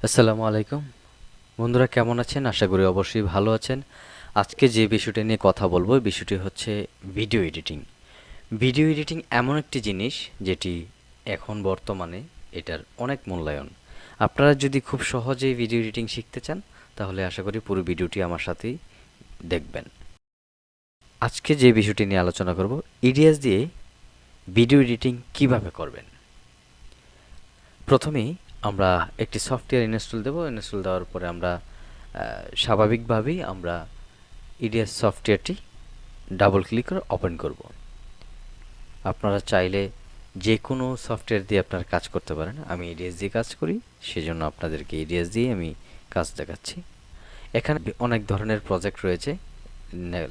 আসসালামু আলাইকুম বন্ধুরা, কেমন আছেন? আশা করি অবশ্যই ভালো আছেন। আজকে যে বিষয়টা নিয়ে কথা বলবো, বিষয়টি হচ্ছে ভিডিও এডিটিং। ভিডিও এডিটিং এমন একটি জিনিস যেটি এখন বর্তমানে এটার অনেক মূল্যায়ন। আপনারা যদি খুব সহজেই ভিডিও এডিটিং শিখতে চান, তাহলে আশা করি পুরো ভিডিওটি আমার সাথেই দেখবেন। আজকে যে বিষয়টি নিয়ে আলোচনা করব, ইডিএস দিয়ে ভিডিও এডিটিং কিভাবে করবেন। প্রথমেই আমরা একটি সফটওয়্যার ইনস্টল দেব। ইনস্টল দেওয়ার পরে আমরা স্বাভাবিকভাবেই আমরা ইডিএস সফটওয়্যারটি ডাবল ক্লিক করে ওপেন করব। আপনারা চাইলে যে কোনো সফটওয়্যার দিয়ে আপনারা কাজ করতে পারেন। আমি ইডিএস দিয়ে কাজ করি, সেজন্য আপনাদেরকে ইডিএস দিয়ে আমি কাজ দেখাচ্ছি। এখানে অনেক ধরনের প্রজেক্ট রয়েছে,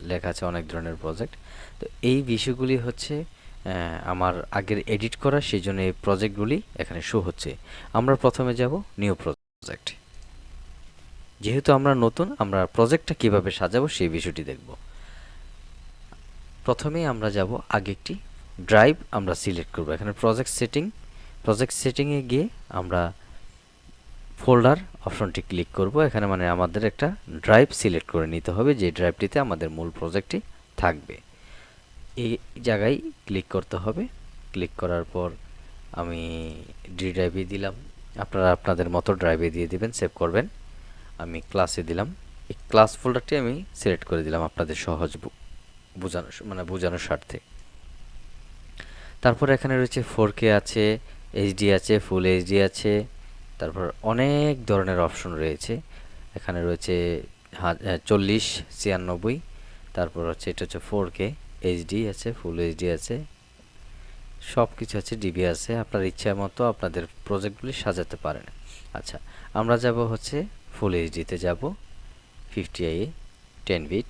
লেখা আছে অনেক ধরনের প্রজেক্ট। তো এই বিষয়গুলি হচ্ছে আমার আগের এডিট করা, সেই জন্য এই প্রজেক্টগুলি এখানে শো হচ্ছে। আমরা প্রথমে যাব নিউ প্রজেক্ট। যেহেতু আমরা নতুন, আমরা প্রজেক্টটা কিভাবে সাজাবো সেই বিষয়টি দেখব। প্রথমেই আমরা যাব আগে একটি ড্রাইভ আমরা সিলেক্ট করব। এখানে প্রজেক্ট সেটিংয়ে গিয়ে আমরা ফোল্ডার অপশনটি ক্লিক করব। এখানে মানে আমাদের একটা ড্রাইভ সিলেক্ট করে নিতে হবে, যে ড্রাইভটিতে আমাদের মূল প্রজেক্টটি থাকবে। এই জায়গায় ক্লিক করতে হবে। ক্লিক করার পর আমি ডি ড্রাইভে দিলাম, আপনারা আপনাদের মতো ড্রাইভে দিয়ে দিবেন, সেভ করবেন। আমি ক্লাসে দিলাম, এই ক্লাস ফোল্ডারটি আমি সিলেক্ট করে দিলাম আপনাদের সহজ বোঝানোর স্বার্থে। তারপর এখানে রয়েছে 4K আছে, এইচডি আছে, ফুল এইচডি আছে, তারপর অনেক ধরনের অপশন রয়েছে। এখানে রয়েছে 40, 96, তারপর হচ্ছে এটা হচ্ছে 4K, এইচডি আছে, ফুল এইচডি আছে, সব কিছু আছে, ডিবি আছে। আপনার ইচ্ছা মতো আপনাদের প্রজেক্টগুলি সাজাতে পারেন। আচ্ছা, আমরা যাব হচ্ছে ফুল এইচডিতে যাব, 50i 10 বিট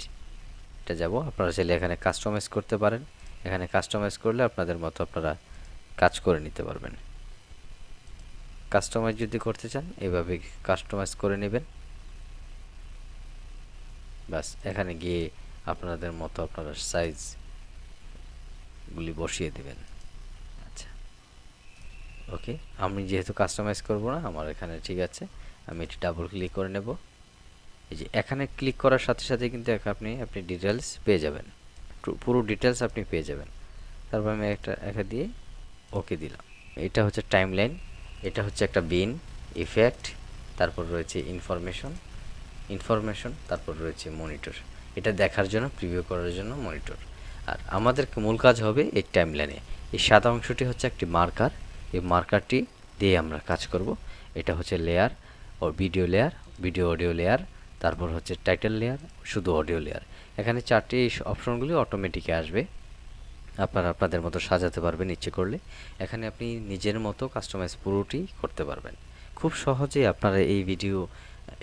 এটা যাব। আপনারা চাইলে এখানে কাস্টমাইজ করতে পারেন। এখানে কাস্টমাইজ করলে আপনাদের মতো আপনারা কাজ করে নিতে পারবেন। কাস্টমাইজ যদি করতে চান, এভাবে কাস্টমাইজ করে নেবেন। বাস, এখানে গিয়ে আপনাদের মতো আপনারা সাইজগুলি বসিয়ে দেবেন। আচ্ছা, ওকে। আমি যেহেতু কাস্টমাইজ করব না, আমার এখানে ঠিক আছে। আমি এটি ডাবল ক্লিক করে নেব। এই যে এখানে ক্লিক করার সাথে সাথে কিন্তু আপনি ডিটেলস পেয়ে যাবেন, পুরো ডিটেলস আপনি পেয়ে যাবেন। তারপর আমি একটা দিয়ে ওকে দিলাম। এটা হচ্ছে টাইমলাইন, এটা হচ্ছে একটা বিন ইফেক্ট, তারপর রয়েছে ইনফরমেশন, তারপর রয়েছে মনিটর। এটা দেখার জন্য, প্রিভিউ করার জন্য মনিটর। আর আমাদের মূল কাজ হবে এই টাইমলাইনে। এই সাদা অংশটি হচ্ছে একটি মার্কার, এই মার্কারটি দিয়ে আমরা কাজ করব। এটা হচ্ছে লেয়ার ও video layer, video audio layer, তারপর হচ্ছে টাইটেল লেয়ার, শুধু অডিও লেয়ার। এখানে চারটি অপশনগুলি অটোমেটিক আসবে, আপনারা আপনাদের মতো সাজাতে পারবেন ইচ্ছে করলে। এখানে আপনি নিজের মতো কাস্টমাইজ পুরোটি করতে পারবেন। খুব সহজেই আপনারা এই ভিডিও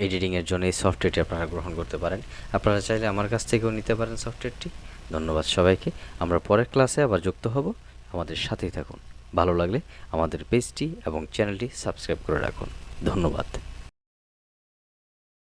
এডিটিংয়ের জন্য এই সফটওয়্যারটি আপনারা গ্রহণ করতে পারেন। আপনারা চাইলে আমার কাছ থেকেও নিতে পারেন সফটওয়্যারটি। ধন্যবাদ সবাইকে। আমরা পরের ক্লাসে আবার যুক্ত হব। আমাদের সাথেই থাকুন। ভালো লাগলে আমাদের পেজটি এবং চ্যানেলটি সাবস্ক্রাইব করে রাখুন। ধন্যবাদ।